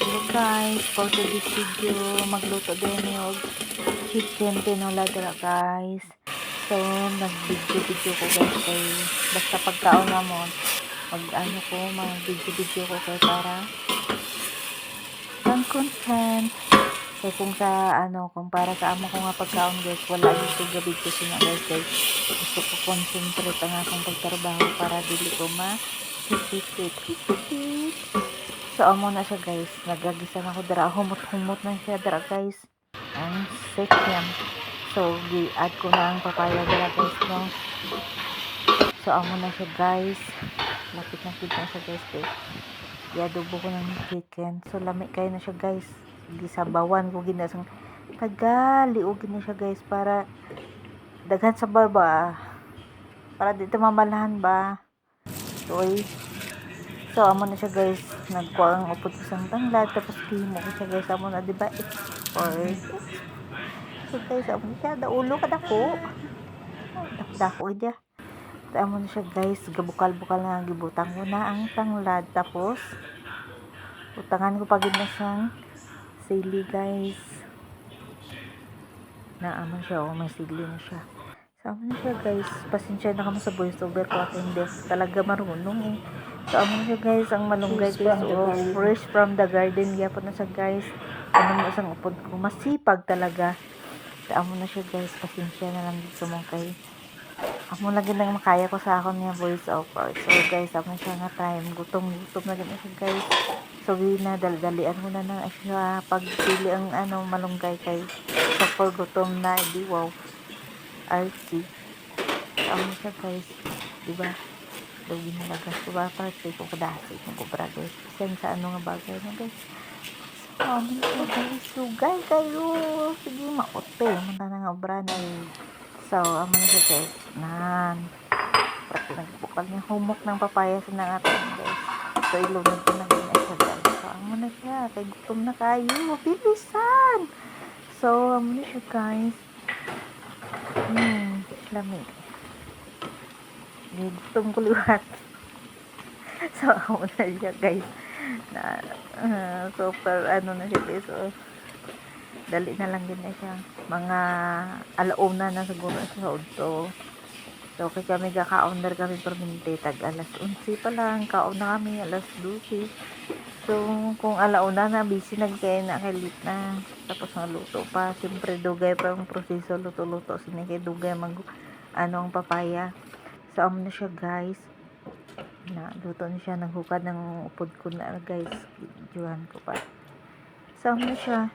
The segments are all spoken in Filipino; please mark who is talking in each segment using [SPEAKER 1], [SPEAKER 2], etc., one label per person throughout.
[SPEAKER 1] Hello guys, for today's video, magluto din yung chicken tinola dira guys. So, nag-video-video ko guys kay basta pagkaon na mo, mag-video-video ko kay para pang content. So, kung para sa amo ko nga pagkaon guys, wala yung video siya guys gusto ko concentrate ang akong pagtrabaho para dili ko ma-hit. So, amo na siya guys. Nagagisa na ako dara. Humot-humot na siya dara guys. Ang sick yan. So, i-add ko na ang papaya dara guys, no? So, amo na siya guys. Lapit na siya guys. I-adobo ko ng chicken. So, lamig kayo na siya guys. Gisabawan ko ginasang tagali o gina siya guys para daghan sa baba. Para dito mamalahan ba. So, amo na siya guys. Nagkuha ang upod ko sang tanglad. Tapos kimo ko siya guys. Amo na diba? So guys, amo na siya. Daulo ka dako. Dako idya. So, amo na siya guys. Gabukal-bukal na. Gibutang ko na ang tanglad. Tapos, utangan ko pagin na siyang sili guys. Amo siya. May sili na siya. So, amo na siya guys. Pasensya na kamo sa voice over ko. At hindi talaga marunong So, amo na siya guys, ang malunggay guys, fresh from the garden, yapon na siya guys, ano mo isang upod ko, masipag talaga. So, amo na siya guys, pasensya na lang dito mo kay, amo lagi lang makaya ko sa akon niya voice over. So guys, amo siya nga time, gutom na gano'n siya guys. So, daldalian mo na siya, pagpili ang malunggay kay, so for gutom na, di wow, artsy. So, amo siya guys, diba? Daw ginalagas ko ba para ko kadasi kung kubra guys kasi sa nga bagay na guys. So, amin ko guys, sugay kayo, sige maote manta na nga obra na So, amin ko guys pati nagbukal niya humok ng papaya sa nangatin guys. So, ilunod ko na ganyan siya guys. So, amin na siya, kay gutom na kayo, bilisan. So, amin na siya guys. Lamig. Gutom ko liwat. So, ako na siya guys na super na siya guys. So, dali na lang din na siya mga alauna na siguro sa udto. So, kasi kami kaka-owner kami permanente tag alas 11 pa lang kaon na kami alas 12. So, kung alauna na busy nagkaya na kalit na tapos ang luto pa siyempre dugay pa ang proseso luto-luto sinigay dugay ang papaya. So, amo na siya guys. Luto na siya. Naghukad ng upod ko na guys. Juhan ko pa. So, amo na siya.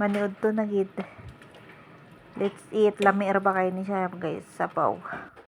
[SPEAKER 1] Maniod to na gid. Let's eat. Lami ba kayo ni siya guys. Sapaw.